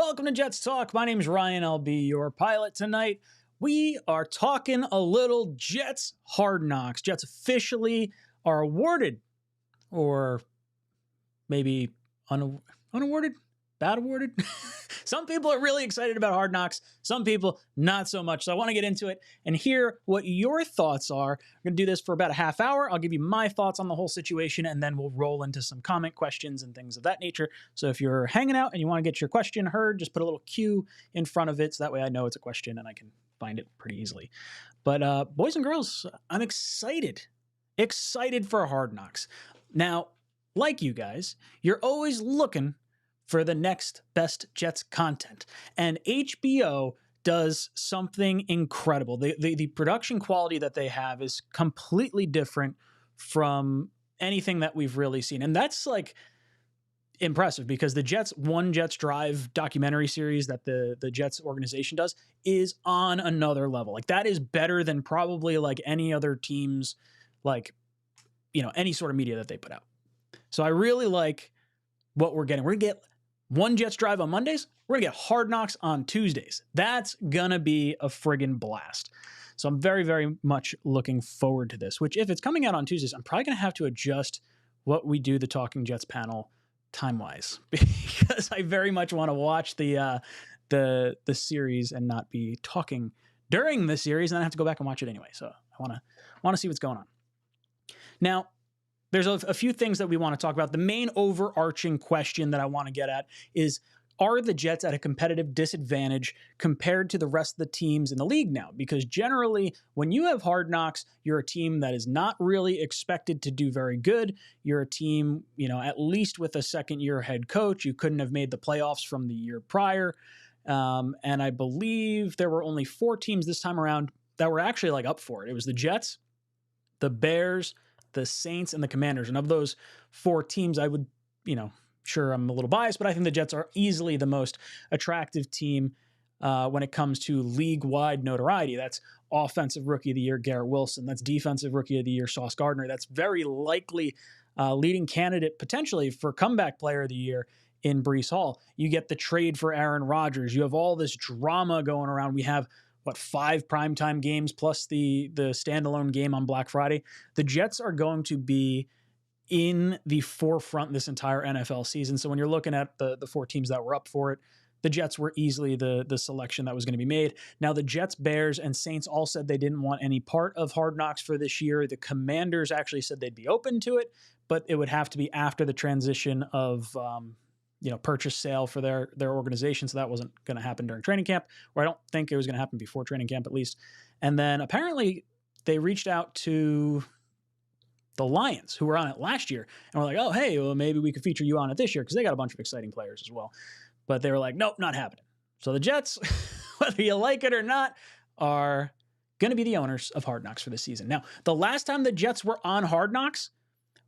Welcome to Jets Talk. My name's Ryan. I'll be your pilot tonight. We are talking a little Jets Hard Knocks. Jets officially are awarded, or maybe unawarded, bad awarded. Some people are really excited about Hard Knocks. Some people not so much. So I want to get into it and hear what your thoughts are. We're going to do this for about a half hour. I'll give you my thoughts on the whole situation, and then we'll roll into some comment questions and things of that nature. So if you're hanging out and you want to get your question heard, just put a little Q in front of it so that way I know it's a question and I can find it pretty easily. But boys and girls, I'm excited for Hard Knocks. Now, like you guys, you're always looking for the next best Jets content. And HBO does something incredible. The production quality that they have is completely different from anything that we've really seen. And that's like impressive because the Jets Drive documentary series that the Jets organization does is on another level. Like that is better than probably like any other team's, like, you know, any sort of media that they put out. So I really like what we're getting. We're going to get One Jets Drive on Mondays. We're going to get Hard Knocks on Tuesdays. That's going to be a friggin' blast. So I'm very, very much looking forward to this, which if it's coming out on Tuesdays, I'm probably going to have to adjust what we do the Talking Jets panel time-wise because I very much want to watch the series and not be talking during the series, and then I have to go back and watch it anyway. So I want to see what's going on. Now, there's a few things that we want to talk about. The main overarching question that I want to get at is, are the Jets at a competitive disadvantage compared to the rest of the teams in the league now? Because generally, when you have Hard Knocks, you're a team that is not really expected to do very good. You're a team, you know, at least with a second-year head coach. You couldn't have made the playoffs from the year prior. And I believe there were only 4 teams this time around that were actually like up for it. It was the Jets, the Bears, the Saints, and the Commanders. And of those 4 teams, I would, you know, sure, I'm a little biased, but I think the Jets are easily the most attractive team when it comes to league-wide notoriety. That's Offensive Rookie of the Year, Garrett Wilson. That's Defensive Rookie of the Year, Sauce Gardner. That's very likely leading candidate potentially for Comeback Player of the Year in Breece Hall. You get the trade for Aaron Rodgers. You have all this drama going around. We have 5 primetime games plus the standalone game on Black Friday. The Jets are going to be in the forefront this entire NFL season. So when you're looking at the 4 teams that were up for it, the Jets were easily the selection that was going to be made. Now, the Jets, Bears, and Saints all said they didn't want any part of Hard Knocks for this year. The Commanders actually said they'd be open to it, but it would have to be after the transition of purchase sale for their organization. So that wasn't going to happen during training camp, or I don't think it was going to happen before training camp at least. And then apparently they reached out to the Lions, who were on it last year, and were like, oh, hey, well, maybe we could feature you on it this year because they got a bunch of exciting players as well. But they were like, nope, not happening. So the Jets, whether you like it or not, are going to be the owners of Hard Knocks for this season. Now, the last time the Jets were on Hard Knocks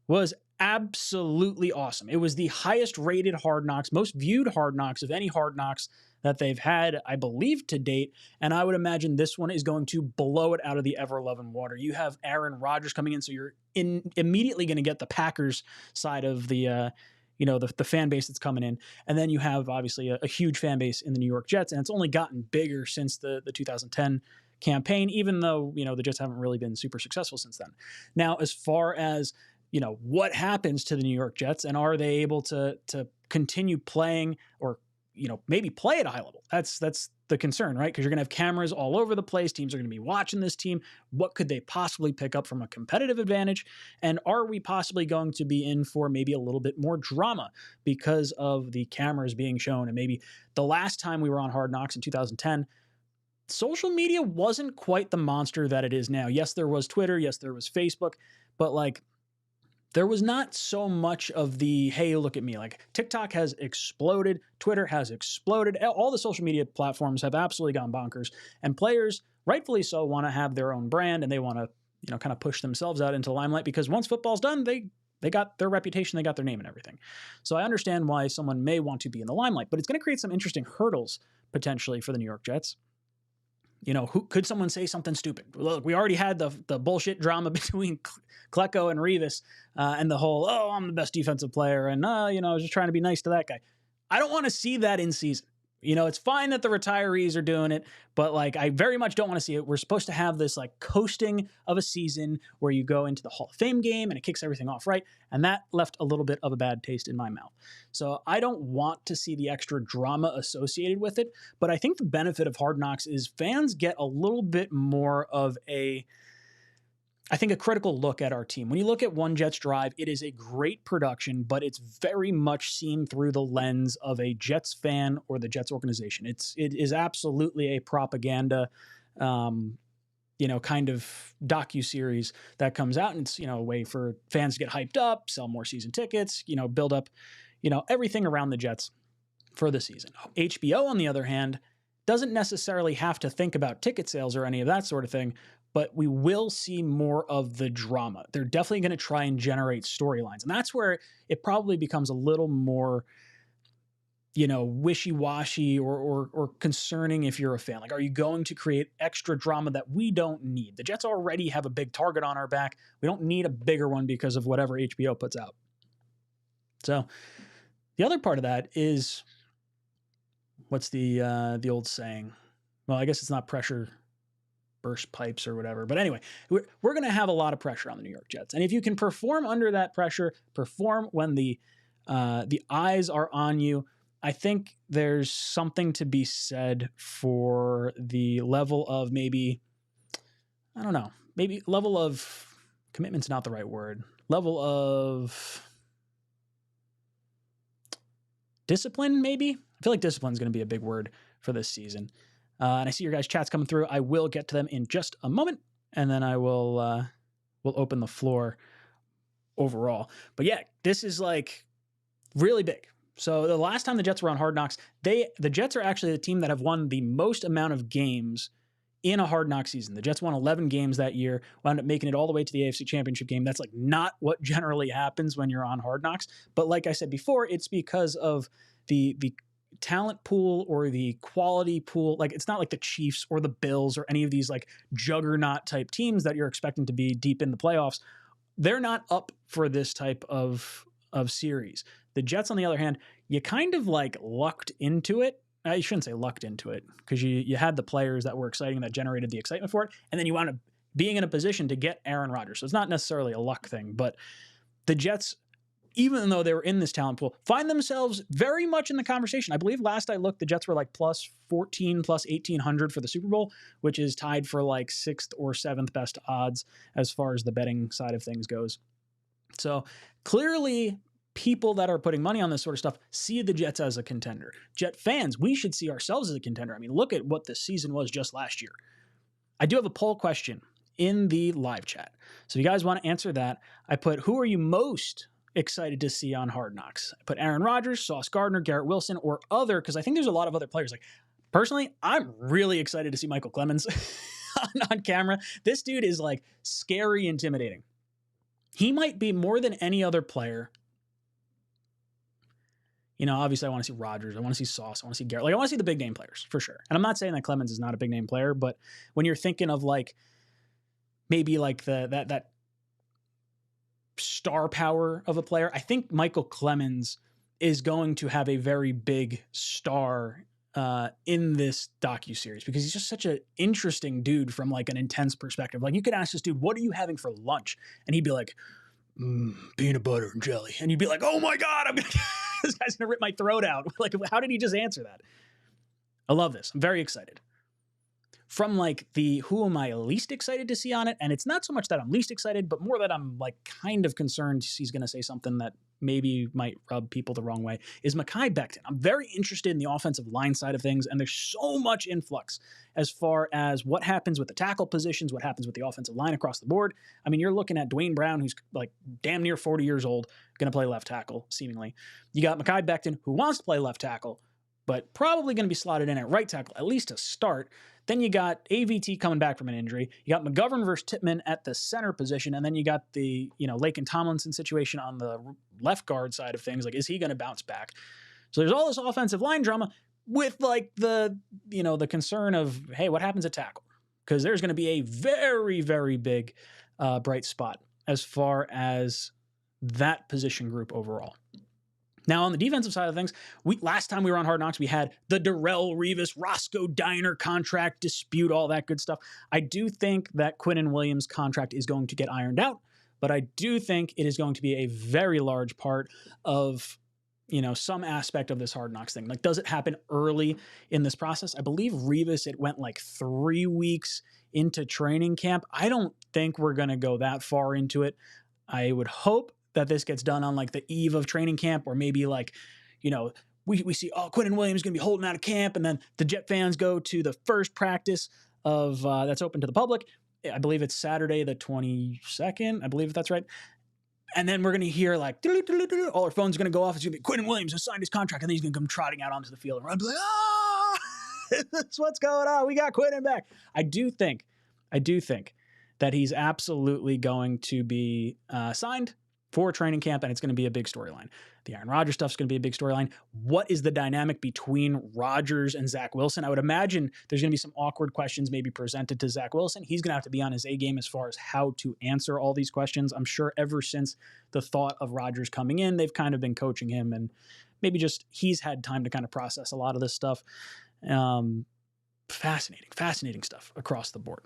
was absolutely awesome. It was the highest rated Hard Knocks, most viewed Hard Knocks of any Hard Knocks that they've had, I believe, to date. And I would imagine this one is going to blow it out of the ever-loving water. You have Aaron Rodgers coming in, so you're immediately going to get the Packers side of the fan base that's coming in. And then you have, obviously, a huge fan base in the New York Jets, and it's only gotten bigger since the 2010 campaign, even though, the Jets haven't really been super successful since then. Now, as far as what happens to the New York Jets, and are they able to continue playing, or maybe play at a high level? That's the concern, right? Because you're going to have cameras all over the place. Teams are going to be watching this team. What could they possibly pick up from a competitive advantage? And are we possibly going to be in for maybe a little bit more drama because of the cameras being shown? And maybe the last time we were on Hard Knocks in 2010, social media wasn't quite the monster that it is now. Yes, there was Twitter. Yes, there was Facebook. But there was not so much of the, hey, look at me. TikTok has exploded. Twitter has exploded. All the social media platforms have absolutely gone bonkers. And players, rightfully so, want to have their own brand, and they want to, kind of push themselves out into the limelight, because once football's done, they got their reputation, they got their name and everything. So I understand why someone may want to be in the limelight, but it's going to create some interesting hurdles potentially for the New York Jets. Who could someone say something stupid? Look, we already had the bullshit drama between Klecko and Revis, and the whole, I'm the best defensive player, and I was just trying to be nice to that guy. I don't want to see that in season. You know, it's fine that the retirees are doing it, but like I very much don't want to see it. We're supposed to have this like coasting of a season where you go into the Hall of Fame game and it kicks everything off right, and that left a little bit of a bad taste in my mouth. So I don't want to see the extra drama associated with it, but I think the benefit of Hard Knocks is fans get a little bit more of a critical look at our team. When you look at One Jets Drive, it is a great production, but it's very much seen through the lens of a Jets fan or the Jets organization. It is absolutely a propaganda, kind of docu-series that comes out, and it's, a way for fans to get hyped up, sell more season tickets, build up, everything around the Jets for the season. HBO, on the other hand, doesn't necessarily have to think about ticket sales or any of that sort of thing, but we will see more of the drama. They're definitely going to try and generate storylines. And that's where it probably becomes a little more, wishy-washy or concerning if you're a fan. Like, are you going to create extra drama that we don't need? The Jets already have a big target on our back. We don't need a bigger one because of whatever HBO puts out. So the other part of that is, what's the old saying? Well, I guess it's not pressure burst pipes or whatever. But anyway, we're going to have a lot of pressure on the New York Jets. And if you can perform under that pressure, perform when the eyes are on you, I think there's something to be said for the level of maybe level of commitment's not the right word. Level of discipline, maybe? I feel like discipline is going to be a big word for this season. And I see your guys' chats coming through. I will get to them in just a moment, and then I will we'll open the floor overall. But yeah, this is like really big. So the last time the Jets were on Hard Knocks, the Jets are actually the team that have won the most amount of games in a Hard Knock season. The Jets won 11 games that year, wound up making it all the way to the AFC Championship game. That's like not what generally happens when you're on Hard Knocks. But like I said before, it's because of the talent pool or the quality pool. Like, it's not like the Chiefs or the Bills or any of these like juggernaut type teams that you're expecting to be deep in the playoffs. They're not up for this type of series. The Jets, on the other hand, you kind of like lucked into it. I shouldn't say lucked into it, because you had the players that were exciting, that generated the excitement for it, and then you wound up being in a position to get Aaron Rodgers. So it's not necessarily a luck thing, but the Jets, even though they were in this talent pool, find themselves very much in the conversation. I believe last I looked, the Jets were like plus 14, plus 1,800 for the Super Bowl, which is tied for like 6th or 7th best odds as far as the betting side of things goes. So clearly, people that are putting money on this sort of stuff see the Jets as a contender. Jet fans, we should see ourselves as a contender. I mean, look at what the season was just last year. I do have a poll question in the live chat. So if you guys want to answer that, I put, who are you most excited to see on Hard Knocks? I put Aaron Rodgers, Sauce Gardner, Garrett Wilson, or other, because I think there's a lot of other players. Like, personally, I'm really excited to see Michael Clemens on camera. This dude is like scary intimidating. He might be, more than any other player, obviously I want to see Rodgers, I want to see Sauce, I want to see Garrett. Like, I want to see the big name players for sure. And I'm not saying that Clemens is not a big name player, but when you're thinking of like maybe like that star power of a player, I think Michael Clemens is going to have a very big star in this docuseries, because he's just such an interesting dude from like an intense perspective. Like, you could ask this dude, what are you having for lunch? And he'd be like, peanut butter and jelly. And you'd be like, oh my God, this guy's gonna rip my throat out. Like, how did he just answer that? I love this. I'm very excited. From like the who am I least excited to see on it, and it's not so much that I'm least excited, but more that I'm like kind of concerned he's going to say something that maybe might rub people the wrong way, is Mekhi Becton. I'm very interested in the offensive line side of things, and there's so much influx as far as what happens with the tackle positions, what happens with the offensive line across the board. I mean, you're looking at Dwayne Brown, who's like damn near 40 years old, going to play left tackle, seemingly. You got Mekhi Becton, who wants to play left tackle, but probably going to be slotted in at right tackle, at least to start. Then you got AVT coming back from an injury. You got McGovern versus Tippmann at the center position. And then you got the, Laken Tomlinson situation on the left guard side of things. Like, is he going to bounce back? So there's all this offensive line drama with like the concern of, hey, what happens at tackle? Because there's going to be a very, very big bright spot as far as that position group overall. Now, on the defensive side of things, last time we were on Hard Knocks, we had the Darrelle Revis, Roscoe Diner contract dispute, all that good stuff. I do think that Quinnen Williams' contract is going to get ironed out, but I do think it is going to be a very large part of, some aspect of this Hard Knocks thing. Like, does it happen early in this process? I believe Revis, it went like 3 weeks into training camp. I don't think we're going to go that far into it. I would hope that this gets done on like the eve of training camp, or maybe like, we see, Quinnen Williams is going to be holding out of camp, and then the Jet fans go to the first practice of that's open to the public. I believe it's Saturday the 22nd. I believe that's right. And then we're going to hear like, all our phones are going to go off. It's going to be Quinnen Williams has signed his contract, and then he's going to come trotting out onto the field, and we're going to be like, that's what's going on. We got Quinnen back. I do think that he's absolutely going to be signed for training camp, and it's going to be a big storyline. The Aaron Rodgers stuff is going to be a big storyline. What is the dynamic between Rodgers and Zach Wilson? I would imagine there's going to be some awkward questions maybe presented to Zach Wilson. He's going to have to be on his A game as far as how to answer all these questions. I'm sure ever since the thought of Rodgers coming in, they've kind of been coaching him, and maybe just he's had time to kind of process a lot of this stuff. Fascinating stuff across the board.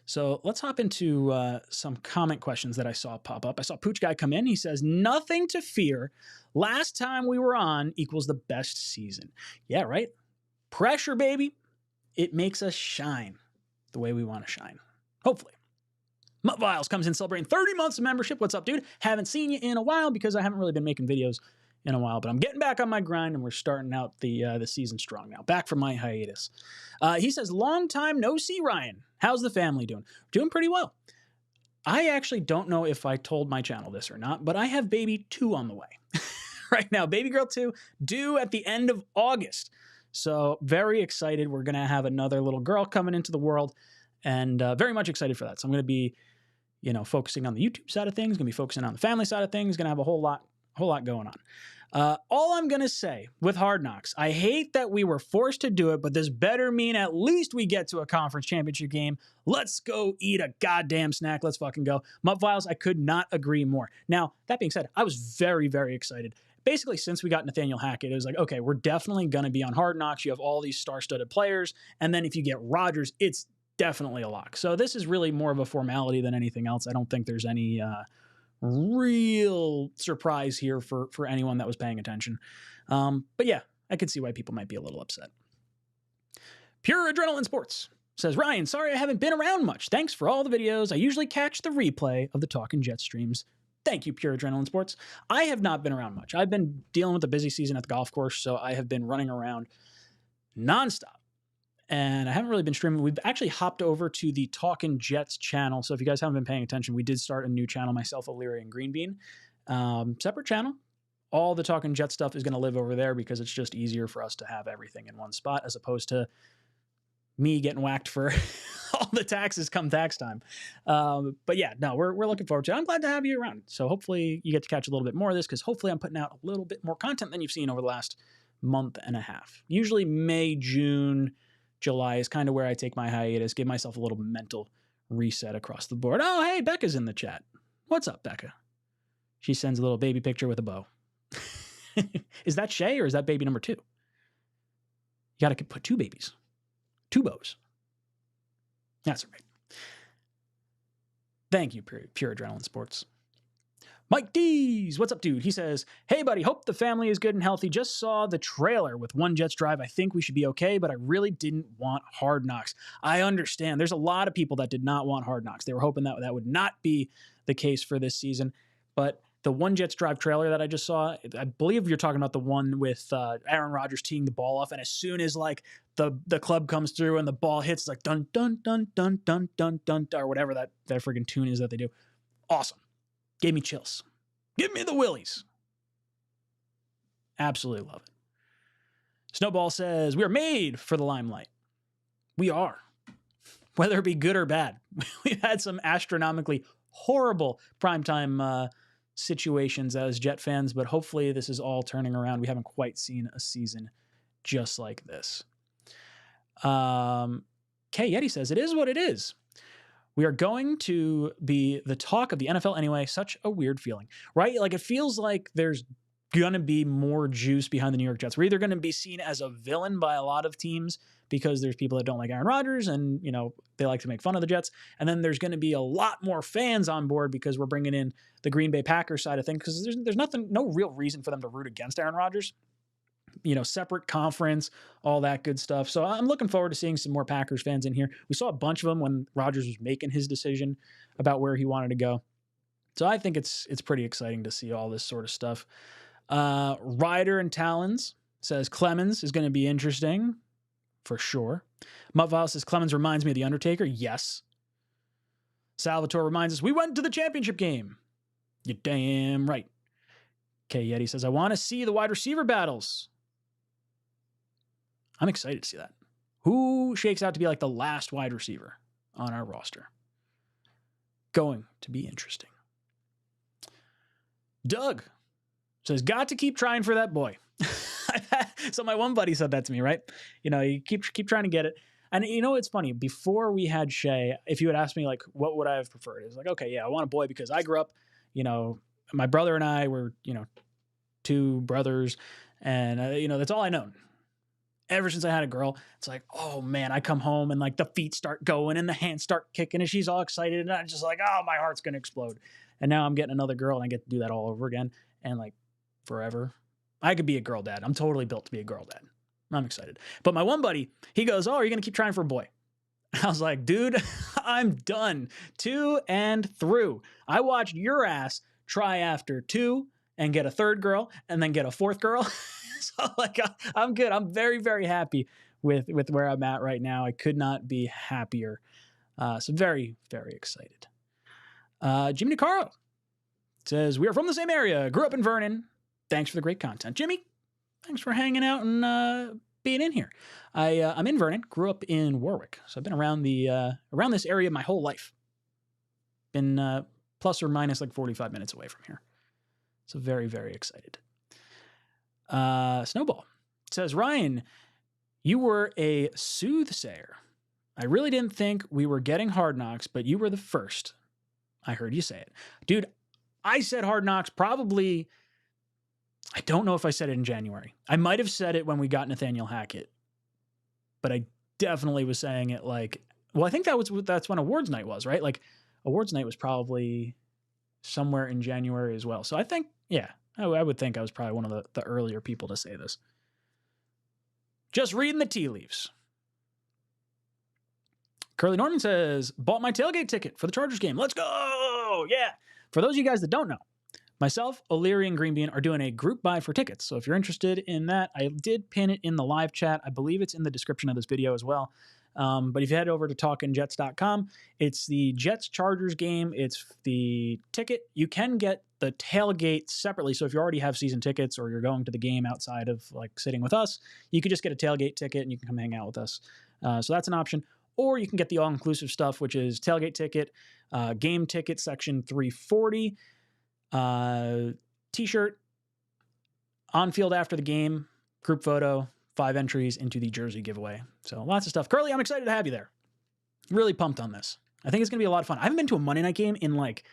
So let's hop into some comment questions that I saw pop up. I saw Pooch Guy come in. He says, nothing to fear. Last time we were on equals the best season. Yeah, right? Pressure, baby. It makes us shine the way we want to shine. Hopefully. Mutt Viles comes in celebrating 30 months of membership. What's up, dude? Haven't seen you in a while because I haven't really been making videos in a while, but I'm getting back on my grind, and we're starting out the season strong now. Back from my hiatus. He says, long time no see, Ryan. How's the family doing? Doing pretty well. I actually don't know if I told my channel this or not, but I have baby 2 on the way right now. Baby girl 2 due at the end of August. So very excited. We're going to have another little girl coming into the world, and very much excited for that. So I'm going to be, focusing on the YouTube side of things, going to be focusing on the family side of things, going to have a whole lot going on. All I'm going to say with Hard Knocks, I hate that we were forced to do it, but this better mean at least we get to a conference championship game. Let's go eat a goddamn snack. Let's fucking go. Mutt Viles, I could not agree more. Now, that being said, I was very, very excited. Basically, since we got Nathaniel Hackett, it was like, okay, we're definitely going to be on Hard Knocks. You have all these star-studded players. And then if you get Rodgers, it's definitely a lock. So this is really more of a formality than anything else. I don't think there's any real surprise here for anyone that was paying attention. But yeah, I could see why people might be a little upset. Pure Adrenaline Sports says, Ryan, sorry I haven't been around much. Thanks for all the videos. I usually catch the replay of the Talkin' Jets streams. Thank you, Pure Adrenaline Sports. I have not been around much. I've been dealing with a busy season at the golf course, so I have been running around nonstop. And I haven't really been streaming. We've actually hopped over to the Talkin' Jets channel. So if you guys haven't been paying attention, we did start a new channel, myself, O'Leary, and Greenbean. Separate channel. All the Talkin' Jets stuff is going to live over there because it's just easier for us to have everything in one spot as opposed to me getting whacked for all the taxes come tax time. But yeah, no, we're looking forward to it. I'm glad to have you around. So hopefully you get to catch a little bit more of this because hopefully I'm putting out a little bit more content than you've seen over the last month and a half. Usually May, June, July is kind of where I take my hiatus, give myself a little mental reset across the board. Oh, hey, Becca's in the chat. What's up, Becca? She sends a little baby picture with a bow. Is that Shay or is that baby number 2? You got to put 2 babies. 2 bows. That's right. Thank you, Pure Adrenaline Sports. Mike Dees, what's up, dude? He says, hey, buddy, hope the family is good and healthy. Just saw the trailer with One Jets Drive. I think we should be okay, but I really didn't want Hard Knocks. I understand. There's a lot of people that did not want Hard Knocks. They were hoping that that would not be the case for this season. But the One Jets Drive trailer that I just saw, I believe you're talking about the one with Aaron Rodgers teeing the ball off, and as soon as like the club comes through and the ball hits, it's like dun, dun, dun, dun, dun, dun, dun, or whatever that freaking tune is that they do. Awesome. Gave me chills. Give me the willies. Absolutely love it. Snowball says, we are made for the limelight. We are. Whether it be good or bad. We've had some astronomically horrible primetime situations as Jet fans, but hopefully this is all turning around. We haven't quite seen a season just like this. K Yeti says, it is what it is. We are going to be the talk of the NFL anyway. Such a weird feeling, right? Like it feels like there's going to be more juice behind the New York Jets. We're either going to be seen as a villain by a lot of teams because there's people that don't like Aaron Rodgers and, you know, they like to make fun of the Jets. And then there's going to be a lot more fans on board because we're bringing in the Green Bay Packers side of things, because there's no real reason for them to root against Aaron Rodgers. You know, separate conference, all that good stuff. So I'm looking forward to seeing some more Packers fans in here. We saw a bunch of them when Rodgers was making his decision about where he wanted to go. So I think it's pretty exciting to see all this sort of stuff. Ryder and Talons says Clemens is going to be interesting for sure. Muttfile says Clemens reminds me of The Undertaker. Yes. Salvatore reminds us we went to the championship game. You're damn right. K Yeti says I want to see the wide receiver battles. I'm excited to see that. Who shakes out to be like the last wide receiver on our roster? Going to be interesting. Doug says, got to keep trying for that boy. So my one buddy said that to me, right? You know, you keep trying to get it. And you know, it's funny. Before we had Shay, if you had asked me, like, what would I have preferred? It was like, okay, yeah, I want a boy because I grew up, you know, my brother and I were, you know, two brothers. And, you know, that's all I know. Ever since I had a girl, it's like, oh man, I come home and like the feet start going and the hands start kicking and she's all excited. And I'm just like, oh, my heart's going to explode. And now I'm getting another girl and I get to do that all over again. And like forever, I could be a girl dad. I'm totally built to be a girl dad. I'm excited. But my one buddy, he goes, oh, are you going to keep trying for a boy? I was like, dude, I'm done. To and through. I watched your ass try after 2 and get a third girl and then get a fourth girl. So like, I'm good. I'm very, very happy with where I'm at right now. I could not be happier. So very, very excited. Jimmy DeCaro says, we are from the same area. Grew up in Vernon. Thanks for the great content. Jimmy, thanks for hanging out and being in here. I'm in Vernon. Grew up in Warwick. So I've been around around this area my whole life. Been plus or minus like 45 minutes away from here. So very, very excited. Snowball says, Ryan, you were a soothsayer. I really didn't think we were getting Hard Knocks, but you were the first. I heard you say it. Dude, I said Hard Knocks probably, I don't know if I said it in January. I might have said it when we got Nathaniel Hackett, but I definitely was saying it like, well, I think that's when awards night was, right? Like awards night was probably somewhere in January as well. So I think, yeah, I would think I was probably one of the earlier people to say this. Just reading the tea leaves. Curly Norman says, bought my tailgate ticket for the Chargers game. Let's go! Yeah. For those of you guys that don't know, myself, O'Leary, and Greenbean are doing a group buy for tickets. So if you're interested in that, I did pin it in the live chat. I believe it's in the description of this video as well. But if you head over to talkinjets.com, it's the Jets-Chargers game. It's the ticket. You can get the tailgate separately. So if you already have season tickets or you're going to the game outside of like sitting with us, you could just get a tailgate ticket and you can come hang out with us. So that's an option. Or you can get the all-inclusive stuff, which is tailgate ticket, game ticket section 340, t-shirt, on-field after the game, group photo, 5 entries into the jersey giveaway. So lots of stuff. Curly, I'm excited to have you there. Really pumped on this. I think it's going to be a lot of fun. I haven't been to a Monday night game in like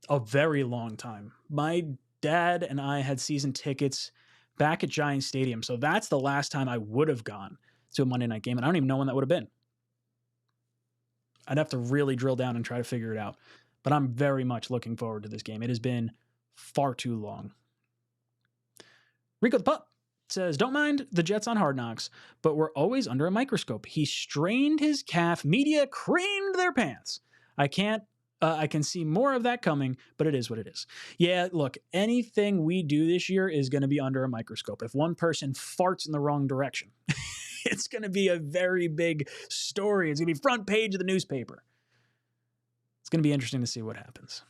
a very long time. My dad and I had season tickets back at Giant Stadium. So that's the last time I would have gone to a Monday night game. And I don't even know when that would have been. I'd have to really drill down and try to figure it out. But I'm very much looking forward to this game. It has been far too long. Rico the Pup says, don't mind the Jets on Hard Knocks, but we're always under a microscope. He strained his calf. Media creamed their pants. I can see more of that coming, but it is what it is. Yeah, look, anything we do this year is going to be under a microscope. If one person farts in the wrong direction, it's going to be a very big story. It's going to be front page of the newspaper. It's going to be interesting to see what happens.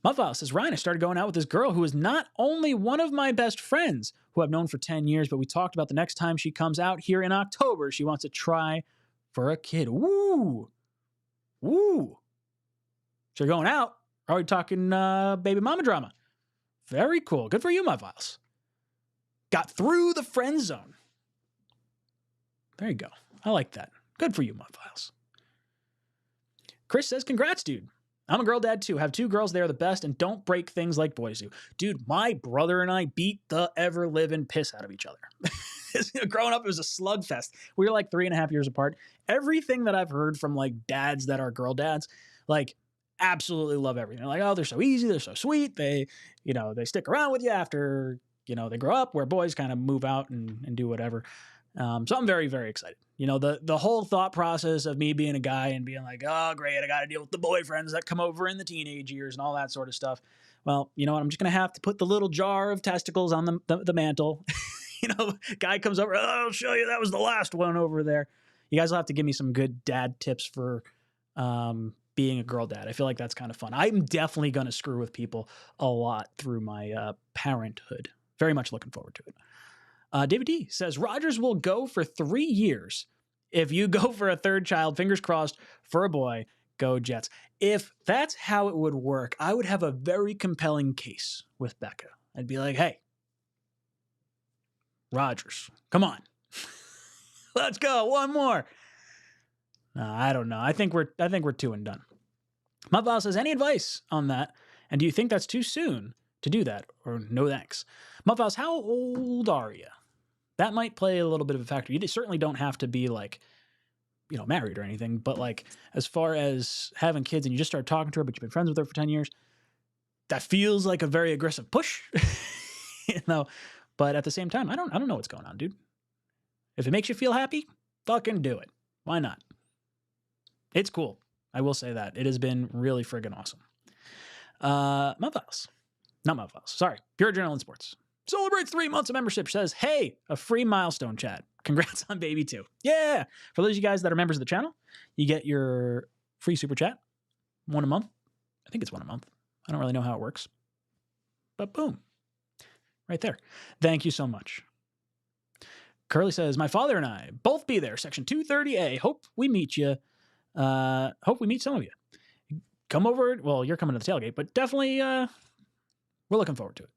Muffile says, Ryan, I started going out with this girl who is not only one of my best friends, who I've known for 10 years, but we talked about the next time she comes out here in October, she wants to try for a kid. Woo! Woo! So you're going out. Are we talking baby mama drama? Very cool. Good for you, Muffiles. Got through the friend zone. There you go. I like that. Good for you, Muffiles. Chris says, congrats, dude. I'm a girl dad too. Have two girls. They're the best and don't break things like boys do. Dude, my brother and I beat the ever living piss out of each other. Growing up, it was a slugfest. We were like 3.5 years apart. Everything that I've heard from like dads that are girl dads, like absolutely love everything. They're like, oh, they're so easy. They're so sweet. They stick around with you after, they grow up, where boys kind of move out and do whatever. So I'm very, very excited. The whole thought process of me being a guy and being like, oh, great, I got to deal with the boyfriends that come over in the teenage years and all that sort of stuff. Well, you know what? I'm just going to have to put the little jar of testicles on the mantle. Guy comes over, oh, I'll show you. That was the last one over there. You guys will have to give me some good dad tips for being a girl dad. I feel like that's kind of fun. I'm definitely going to screw with people a lot through my parenthood. Very much looking forward to it. David D says, Rodgers will go for 3 years. If you go for a third child, fingers crossed for a boy, go Jets. If that's how it would work, I would have a very compelling case with Becca. I'd be like, hey, Rodgers, come on. Let's go. One more. No, I don't know. I think we're 2 and done. Mudvile says, any advice on that? And do you think that's too soon to do that? Or no thanks? Mudvile, how old are you? That might play a little bit of a factor. You certainly don't have to be like, married or anything. But like, as far as having kids and you just start talking to her, but you've been friends with her for 10 years, that feels like a very aggressive push. But at the same time, I don't know what's going on, dude. If it makes you feel happy, fucking do it. Why not? It's cool. I will say that. It has been really friggin' awesome. Mudviles. Not Mudviles. Sorry. Pure Adrenaline Sports. Celebrates 3 months of membership. Says, hey, a free milestone chat. Congrats on baby 2. Yeah. For those of you guys that are members of the channel, you get your free super chat. 1 a month. I think it's 1 a month. I don't really know how it works. But boom. Right there. Thank you so much. Curly says, my father and I both be there. Section 230A. Hope we meet you. Hope we meet some of you. Come over. Well, you're coming to the tailgate, but definitely we're looking forward to it.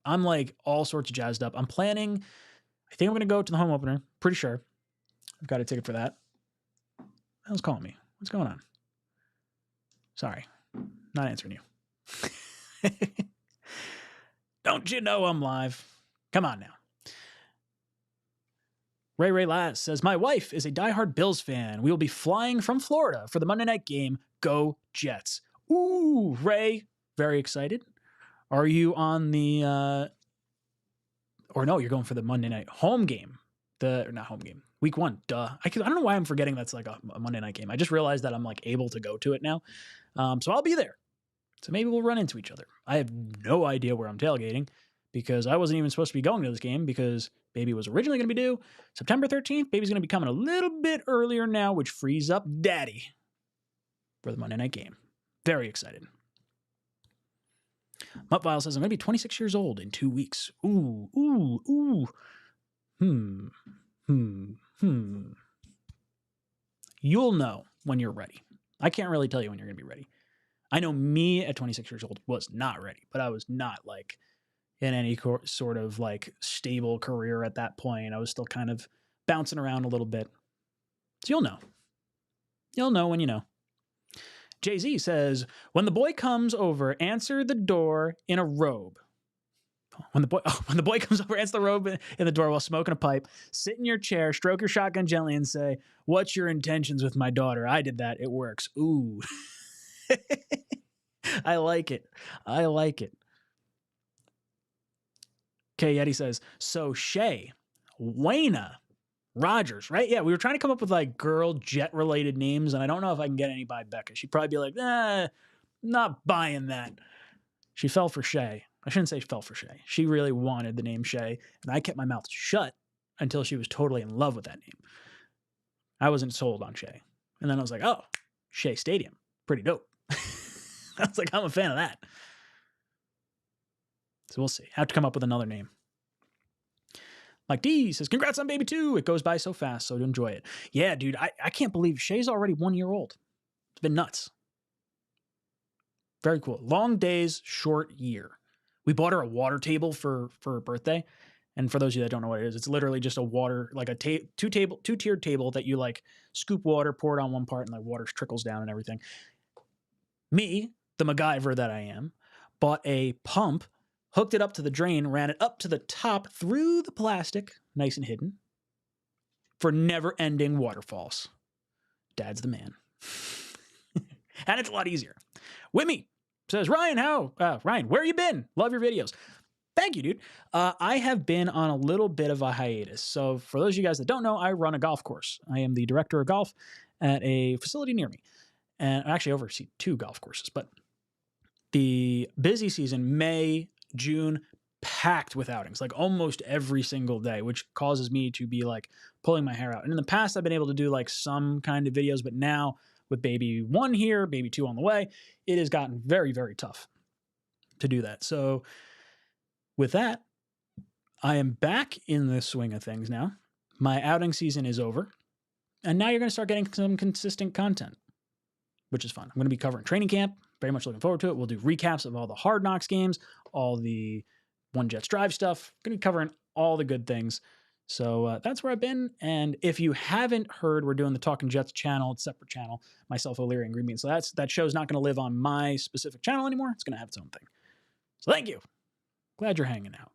I'm like all sorts of jazzed up. I'm planning. I think I'm going to go to the home opener. Pretty sure. I've got a ticket for that. Who's calling me? What's going on? Sorry. Not answering you. Don't you know I'm live? Come on now. Ray Laz says, my wife is a diehard Bills fan. We will be flying from Florida for the Monday night game. Go Jets. Ooh, Ray. Very excited. Are you on the, or no, you're going for the Monday night home game. Not home game. Week 1. Duh. I don't know why I'm forgetting that's like a Monday night game. I just realized that I'm like able to go to it now. So I'll be there. So maybe we'll run into each other. I have no idea where I'm tailgating because I wasn't even supposed to be going to this game because baby was originally going to be due September 13th. Baby's going to be coming a little bit earlier now, which frees up daddy for the Monday night game. Very excited. Muttvile says, I'm going to be 26 years old in 2 weeks. Ooh. You'll know when you're ready. I can't really tell you when you're going to be ready. I know me at 26 years old was not ready, but I was not like in any sort of like stable career at that point. I was still kind of bouncing around a little bit. So you'll know. You'll know when you know. Jay-Z says, when the boy comes over, answer the door in a robe. When the boy comes over, answer the robe in the door while smoking a pipe, sit in your chair, stroke your shotgun gently and say, what's your intentions with my daughter? I did that. It works. Ooh. I like it. Okay, Yeti says, so Shay, Wayna, Rodgers, right? Yeah, we were trying to come up with like girl jet related names, and I don't know if I can get any by Becca. She'd probably be like, not buying that. She fell for Shay. I shouldn't say fell for Shay. She really wanted the name Shay, and I kept my mouth shut until she was totally in love with that name. I wasn't sold on Shay. And then I was like, oh, Shea Stadium. Pretty dope. I was like, I'm a fan of that. So we'll see. Have to come up with another name. Mike D says, congrats on baby 2. It goes by so fast, so enjoy it. Yeah, dude, I can't believe Shay's already 1 year old. It's been nuts. Very cool. Long days, short year. We bought her a water table for her birthday. And for those of you that don't know what it is, it's literally just a water, like a two-tiered table that you like scoop water, pour it on one part, and like water trickles down and everything. Me, the MacGyver that I am, bought a pump, hooked it up to the drain, ran it up to the top through the plastic, nice and hidden, for never-ending waterfalls. Dad's the man. And it's a lot easier. Wimmy says, Ryan, Ryan, where you been? Love your videos. Thank you, dude. I have been on a little bit of a hiatus. So for those of you guys that don't know, I run a golf course. I am the director of golf at a facility near me. And I actually oversee 2 golf courses. But the busy season, May, June, packed with outings, like almost every single day, which causes me to be like pulling my hair out. And in the past, I've been able to do like some kind of videos, but now with baby 1 here, baby 2 on the way, it has gotten very, very tough to do that. So with that, I am back in the swing of things now. My outing season is over, and now you're going to start getting some consistent content, which is fun. I'm going to be covering training camp. Very much looking forward to it. We'll do recaps of all the Hard Knocks games, all the One Jets Drive stuff. Going to be covering all the good things. So that's where I've been. And if you haven't heard, we're doing the Talking Jets channel. It's a separate channel. Myself, O'Leary, and Green Bean. So that show's not going to live on my specific channel anymore. It's going to have its own thing. So thank you. Glad you're hanging out.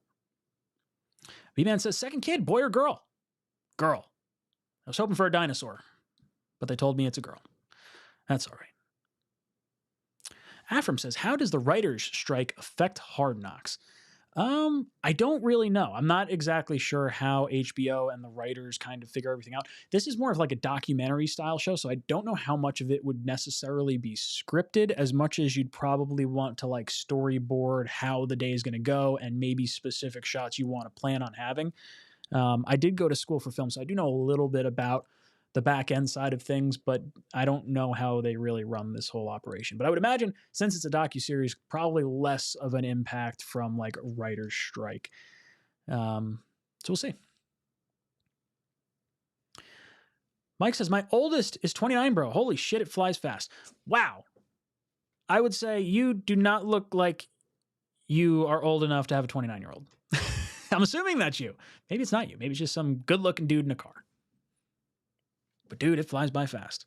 B-Man says, second kid, boy or girl? Girl. I was hoping for a dinosaur, but they told me it's a girl. That's all right. Afram says, how does the writers' strike affect Hard Knocks? I don't really know. I'm not exactly sure how HBO and the writers kind of figure everything out. This is more of like a documentary style show, so I don't know how much of it would necessarily be scripted as much as you'd probably want to like storyboard how the day is going to go and maybe specific shots you want to plan on having. I did go to school for film, so I do know a little bit about the back end side of things, but I don't know how they really run this whole operation. But I would imagine, since it's a docuseries, probably less of an impact from like a writer's strike. So we'll see. Mike says, my oldest is 29, bro. Holy shit, it flies fast. Wow. I would say you do not look like you are old enough to have a 29-year-old. I'm assuming that's you. Maybe it's not you. Maybe it's just some good-looking dude in a car. But dude, it flies by fast.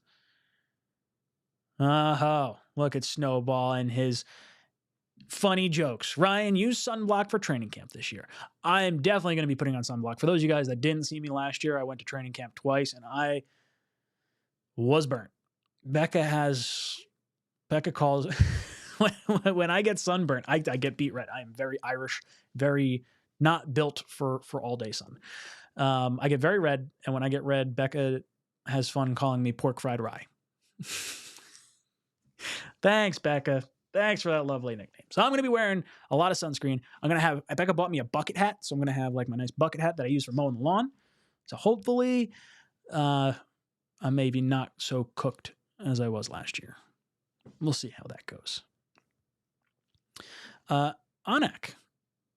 Oh, look at Snowball and his funny jokes. Ryan, use sunblock for training camp this year. I am definitely going to be putting on sunblock. For those of you guys that didn't see me last year, I went to training camp twice and I was burnt. Becca calls, when I get sunburnt, I get beet red. I am very Irish, very not built for all day sun. I get very red. And when I get red, Becca has fun calling me pork fried rye. Thanks, Becca. Thanks for that lovely nickname. So I'm going to be wearing a lot of sunscreen. Becca bought me a bucket hat. So I'm going to have like my nice bucket hat that I use for mowing the lawn. So hopefully I'm maybe not so cooked as I was last year. We'll see how that goes. Anak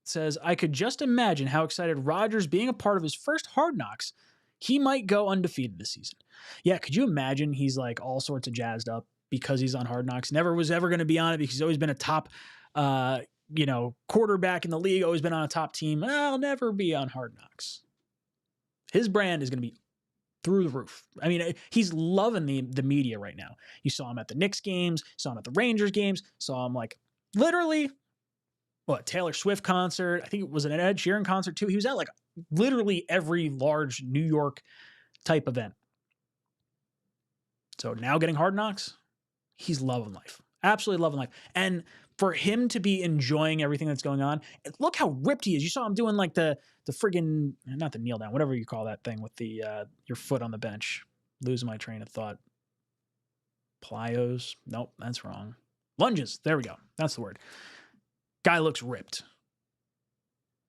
says, I could just imagine how excited Rodgers being a part of his first Hard Knocks. He might go undefeated this season. Yeah, could you imagine he's like all sorts of jazzed up because he's on Hard Knocks? Never was ever going to be on it because he's always been a top, quarterback in the league, always been on a top team. I'll never be on Hard Knocks. His brand is going to be through the roof. I mean, he's loving the media right now. You saw him at the Knicks games, saw him at the Rangers games, saw him like literally, Taylor Swift concert. I think it was an Ed Sheeran concert too. He was at like literally every large New York type event. So now getting Hard Knocks, he's loving life. Absolutely loving life. And for him to be enjoying everything that's going on, look how ripped he is. You saw him doing like the friggin', not the kneel down, whatever you call that thing with the your foot on the bench. Losing my train of thought. Plyos. Nope, that's wrong. Lunges. There we go. That's the word. Guy looks ripped.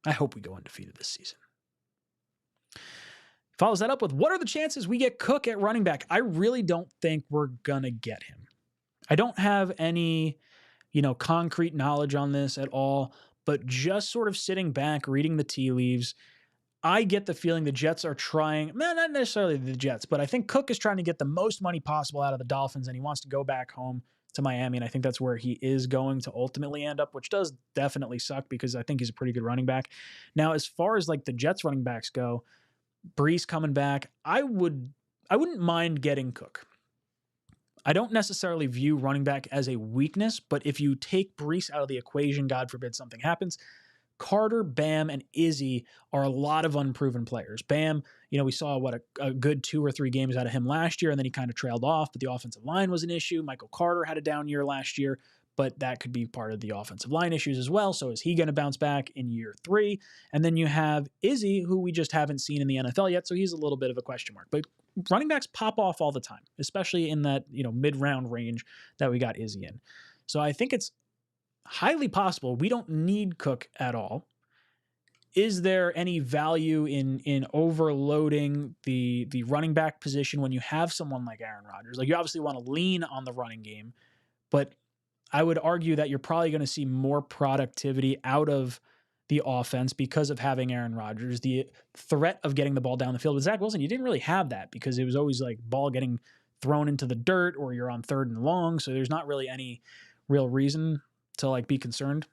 I hope we go undefeated this season. Follows that up with, what are the chances we get Cook at running back? I really don't think we're going to get him. I don't have any, concrete knowledge on this at all, but just sort of sitting back, reading the tea leaves, I get the feeling the Jets are trying, not necessarily the Jets, but I think Cook is trying to get the most money possible out of the Dolphins, and he wants to go back home to Miami, and I think that's where he is going to ultimately end up, which does definitely suck because I think he's a pretty good running back. Now, as far as like the Jets running backs go, Brees coming back, I wouldn't mind getting Cook. I don't necessarily view running back as a weakness, but if you take Breece out of the equation, God forbid something happens, Carter, Bam, and Izzy are a lot of unproven players. Bam, we saw a good 2 or 3 games out of him last year, and then he kind of trailed off, but the offensive line was an issue. Michael Carter had a down year last year, but that could be part of the offensive line issues as well. So is he going to bounce back in year 3? And then you have Izzy, who we just haven't seen in the NFL yet, so he's a little bit of a question mark. But running backs pop off all the time, especially in that mid-round range that we got Izzy in. So I think it's highly possible we don't need Cook at all. Is there any value in overloading the running back position when you have someone like Aaron Rodgers? Like, you obviously want to lean on the running game, but I would argue that you're probably going to see more productivity out of the offense because of having Aaron Rodgers. The threat of getting the ball down the field with Zach Wilson, you didn't really have that because it was always like ball getting thrown into the dirt or you're on 3rd and long. So there's not really any real reason to like be concerned,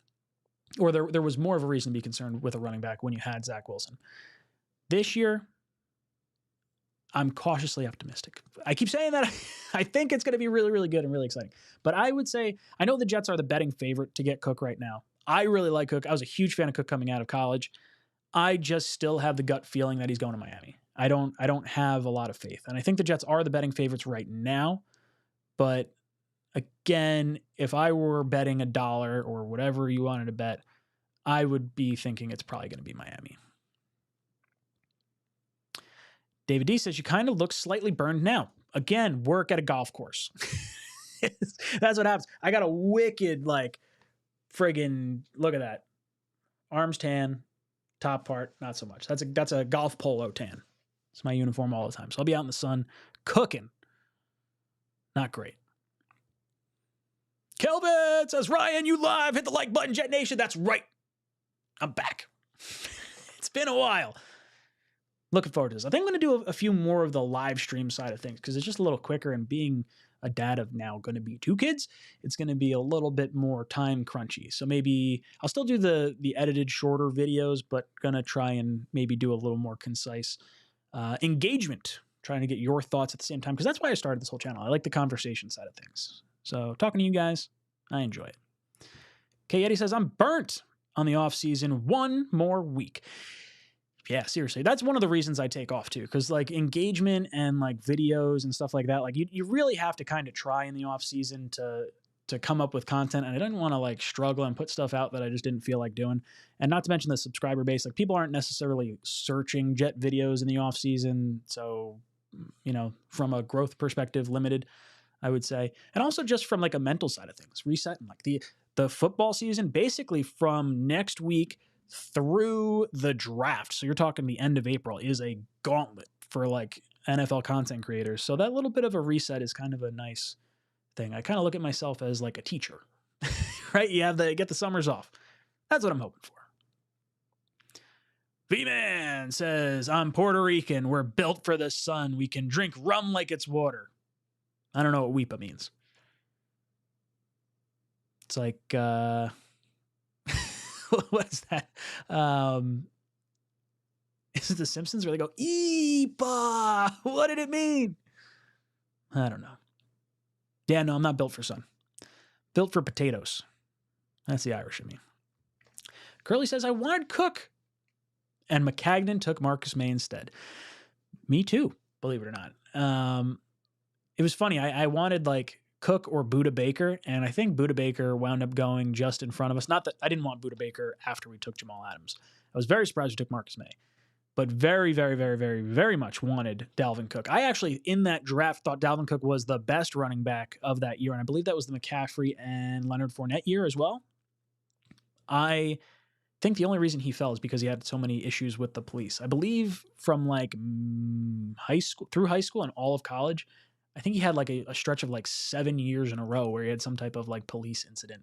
or there was more of a reason to be concerned with a running back when you had Zach Wilson. This year, I'm cautiously optimistic. I keep saying that I think it's going to be really, really good and really exciting. But I would say, I know the Jets are the betting favorite to get Cook right now. I really like Cook. I was a huge fan of Cook coming out of college. I just still have the gut feeling that he's going to Miami. I don't have a lot of faith. And I think the Jets are the betting favorites right now. But again, if I were betting $1 or whatever you wanted to bet, I would be thinking it's probably going to be Miami. David D says, you kind of look slightly burned now. Again, work at a golf course. That's what happens. I got a wicked, friggin', look at that. Arms tan, top part, not so much. That's a golf polo tan. It's my uniform all the time. So I'll be out in the sun cooking. Not great. Kelvin says, Ryan, you live. Hit the like button, Jet Nation. That's right. I'm back. It's been a while. Looking forward to this. I think I'm going to do a few more of the live stream side of things because it's just a little quicker, and being a dad of now going to be 2 kids, it's going to be a little bit more time crunchy. So maybe I'll still do the edited shorter videos, but going to try and maybe do a little more concise engagement, trying to get your thoughts at the same time, because that's why I started this whole channel. I like the conversation side of things. So talking to you guys, I enjoy it. K. Eddie says, I'm burnt on the off season. 1 more week. Yeah, seriously. That's one of the reasons I take off too. Cause engagement and videos and stuff like that, you really have to kind of try in the off season to come up with content. And I didn't want to struggle and put stuff out that I just didn't feel like doing. And not to mention the subscriber base, people aren't necessarily searching Jet videos in the off season. So, from a growth perspective, limited, I would say. And also just from a mental side of things, resetting the football season, basically from next week through the draft. So you're talking the end of April is a gauntlet for NFL content creators. So that little bit of a reset is kind of a nice thing. I kind of look at myself as a teacher, right? You get the summers off. That's what I'm hoping for. V-Man says, I'm Puerto Rican. We're built for the sun. We can drink rum like it's water. I don't know what weepa means. It's what is that? Is it The Simpsons where they go, Eepa? What did it mean? I don't know. Yeah, no, I'm not built for sun. Built for potatoes. That's the Irish in me. Curly says, I wanted Cook. And McCagnon took Marcus May instead. Me too, believe it or not. It was funny. I wanted Cook or Budda Baker, and I think Budda Baker wound up going just in front of us. Not that I didn't want Budda Baker after we took Jamal Adams. I was very surprised we took Marcus May, but very, very, very, very, very much wanted Dalvin Cook. I actually, in that draft, thought Dalvin Cook was the best running back of that year, and I believe that was the McCaffrey and Leonard Fournette year as well. I think the only reason he fell is because he had so many issues with the police. I believe from high school and all of college, I think he had a stretch of 7 years in a row where he had some type of police incident.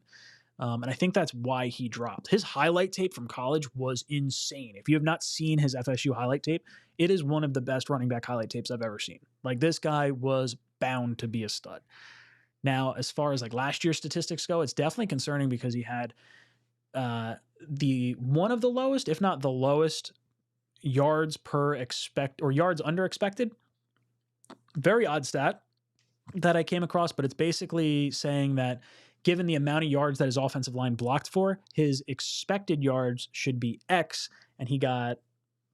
And I think that's why he dropped. His highlight tape from college was insane. If you have not seen his FSU highlight tape, it is one of the best running back highlight tapes I've ever seen. This guy was bound to be a stud. Now, as far as last year's statistics go, it's definitely concerning because he had the one of the lowest, if not the lowest, yards under expected. Very odd stat. that I came across, but it's basically saying that given the amount of yards that his offensive line blocked for, his expected yards should be X, and he got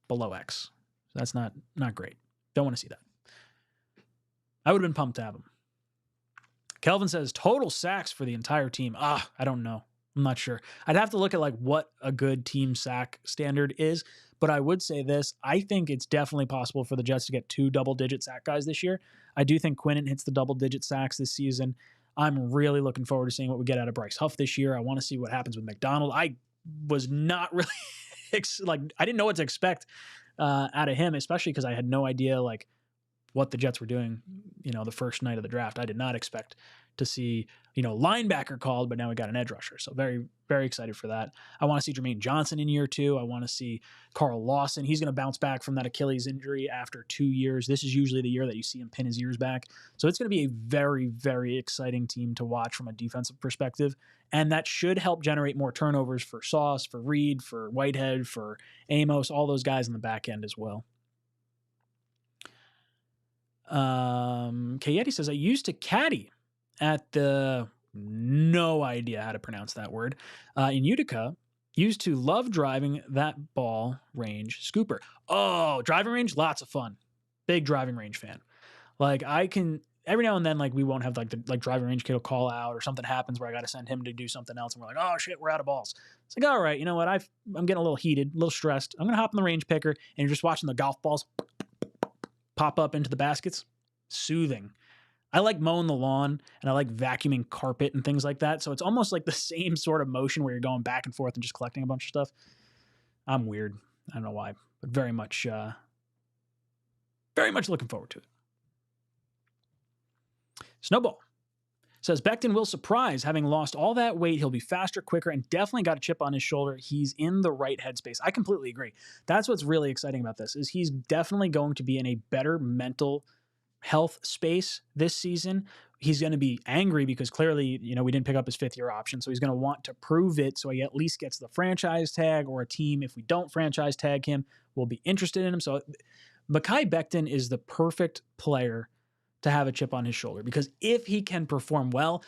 below X. So that's not great. Don't want to see that. I would have been pumped to have him. Kelvin says total sacks for the entire team. I don't know. I'm not sure. I'd have to look at like what a good team sack standard is, but I would say this. I think it's definitely possible for the Jets to get 2 double-digit sack guys this year. I do think Quinnen hits the double-digit sacks this season. I'm really looking forward to seeing what we get out of Bryce Huff this year. I want to see what happens with McDonald. I was not really I didn't know what to expect out of him, especially because I had no idea like what the Jets were doing, the first night of the draft. I did not expect to see, linebacker called, but now we got an edge rusher. So very, very excited for that. I want to see Jermaine Johnson in year 2. I want to see Carl Lawson. He's going to bounce back from that Achilles injury after 2 years. This is usually the year that you see him pin his ears back. So it's going to be a very, very exciting team to watch from a defensive perspective. And that should help generate more turnovers for Sauce, for Reed, for Whitehead, for Amos, all those guys in the back end as well. Kayeti says, I used to caddy at the, no idea how to pronounce that word, in Utica. Used to love driving that ball range scooper. Oh, driving range, lots of fun. Big driving range fan. Like I can, every now and then, like we won't have like the driving range kid will call out or something happens where I got to send him to do something else. And we're like, oh shit, we're out of balls. It's like, all right, you know what? I'm getting a little heated, a little stressed. I'm going to hop in the range picker and you're just watching the golf balls pop up into the baskets. Soothing. I like mowing the lawn and I like vacuuming carpet and things like that. So it's almost like the same sort of motion where you're going back and forth and just collecting a bunch of stuff. I'm weird. I don't know why, but very much looking forward to it. Snowball says Becton will surprise. Having lost all that weight, he'll be faster, quicker, and definitely got a chip on his shoulder. He's in the right headspace. I completely agree. That's what's really exciting about this is he's definitely going to be in a better mental health space this season. He's going to be angry because clearly, we didn't pick up his 5th-year option. So he's going to want to prove it so he at least gets the franchise tag, or a team, if we don't franchise tag him, will be interested in him. So Mekhi Becton is the perfect player to have a chip on his shoulder because if he can perform well,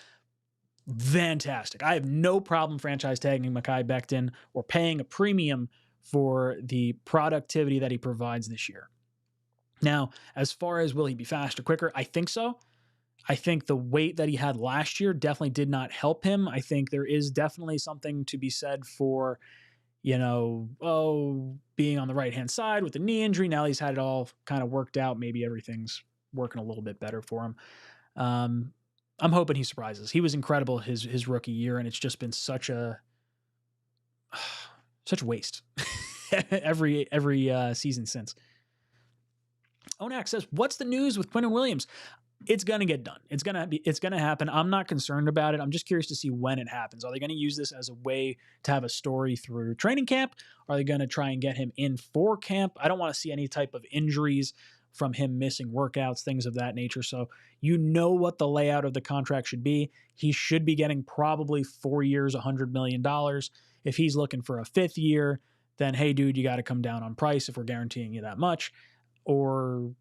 fantastic. I have no problem franchise tagging Mekhi Becton or paying a premium for the productivity that he provides this year. Now, as far as will he be faster, quicker, I think so. I think the weight that he had last year definitely did not help him. I think there is definitely something to be said for, being on the right-hand side with the knee injury. Now he's had it all kind of worked out. Maybe everything's working a little bit better for him. I'm hoping he surprises. He was incredible his rookie year, and it's just been such a waste every season since. Onak says, what's the news with Quinnen Williams? It's going to get done. It's going to happen. I'm not concerned about it. I'm just curious to see when it happens. Are they going to use this as a way to have a story through training camp? Are they going to try and get him in for camp? I don't want to see any type of injuries from him missing workouts, things of that nature. So what the layout of the contract should be. He should be getting probably 4 years, $100 million. If he's looking for a 5th year, then, hey, dude, you got to come down on price if we're guaranteeing you that much. Or,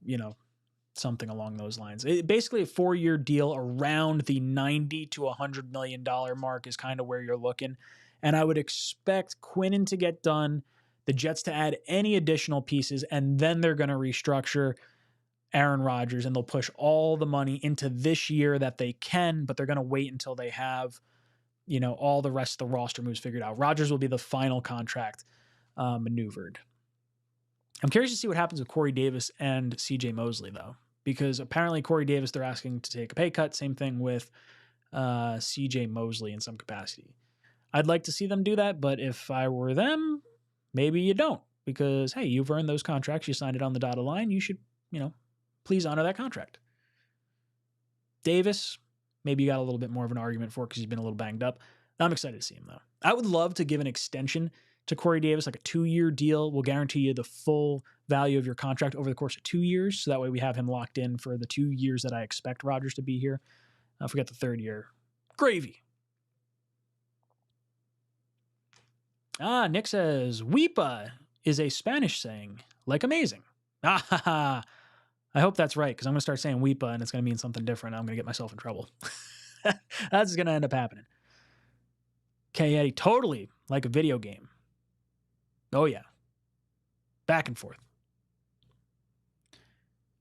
something along those lines. Basically, a 4-year deal around the $90 to $100 million mark is kind of where you're looking. And I would expect Quinnen to get done, the Jets to add any additional pieces, and then they're going to restructure Aaron Rodgers, and they'll push all the money into this year that they can, but they're going to wait until they have, all the rest of the roster moves figured out. Rodgers will be the final contract maneuvered. I'm curious to see what happens with Corey Davis and CJ Mosley, though, because apparently Corey Davis, they're asking to take a pay cut. Same thing with CJ Mosley in some capacity. I'd like to see them do that, but if I were them, maybe you don't, because, hey, you've earned those contracts. You signed it on the dotted line. You should, please honor that contract. Davis, maybe you got a little bit more of an argument for because he's been a little banged up. I'm excited to see him, though. I would love to give an extension to Corey Davis, like a 2-year deal. Will guarantee you the full value of your contract over the course of 2 years. So that way we have him locked in for the 2 years that I expect Rodgers to be here. Forget the 3rd year. Gravy. Nick says, Weepa is a Spanish saying, like amazing. I hope that's right, because I'm going to start saying Weepa and it's going to mean something different. I'm going to get myself in trouble. That's going to end up happening. Okay, Eddie, totally like a video game. Oh, yeah. Back and forth.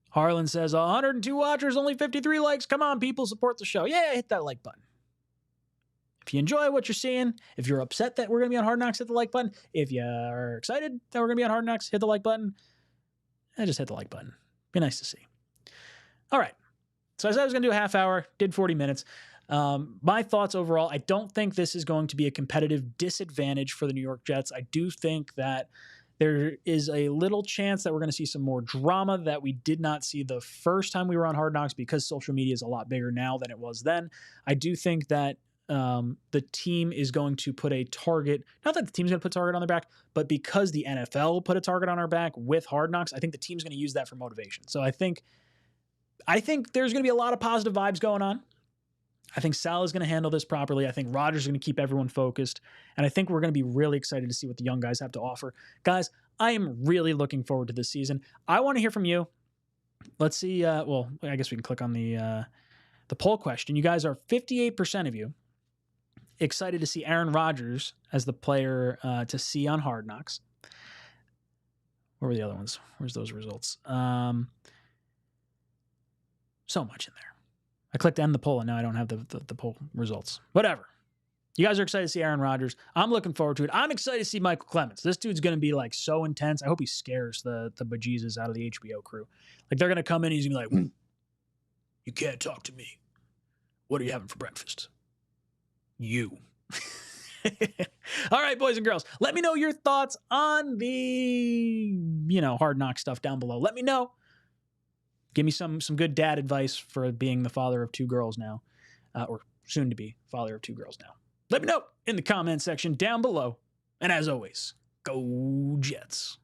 Harlan says, 102 watchers, only 53 likes. Come on, people, support the show. Yeah, hit that like button. If you enjoy what you're seeing, if you're upset that we're going to be on Hard Knocks, hit the like button. If you are excited that we're going to be on Hard Knocks, hit the like button. And just hit the like button. Be nice to see. All right. So I said I was going to do a half hour, did 40 minutes. My thoughts overall, I don't think this is going to be a competitive disadvantage for the New York Jets. I do think that there is a little chance that we're going to see some more drama that we did not see the first time we were on Hard Knocks, because social media is a lot bigger now than it was then. I do think that the team is going to put a target, not that the team's going to put a target on their back, but because the NFL put a target on our back with Hard Knocks, I think the team's going to use that for motivation. So I think there's going to be a lot of positive vibes going on. I think Sal is going to handle this properly. I think Rodgers is going to keep everyone focused. And I think we're going to be really excited to see what the young guys have to offer. Guys, I am really looking forward to this season. I want to hear from you. Let's see. Well, I guess we can click on the poll question. You guys are 58% of you excited to see Aaron Rodgers as the player to see on Hard Knocks. Where were the other ones? Where's those results? So much in there. I clicked end the poll and now I don't have the poll results. Whatever. You guys are excited to see Aaron Rodgers. I'm looking forward to it. I'm excited to see Michael Clemens. This dude's going to be like so intense. I hope he scares the bejesus out of the HBO crew. Like they're going to come in and he's going to be like, you can't talk to me. What are you having for breakfast? You. All right, boys and girls, let me know your thoughts on the, Hard Knock stuff down below. Let me know. Give me some good dad advice for being the father of two girls now, or soon to be father of two girls now. Let me know in the comment section down below. And as always, go Jets.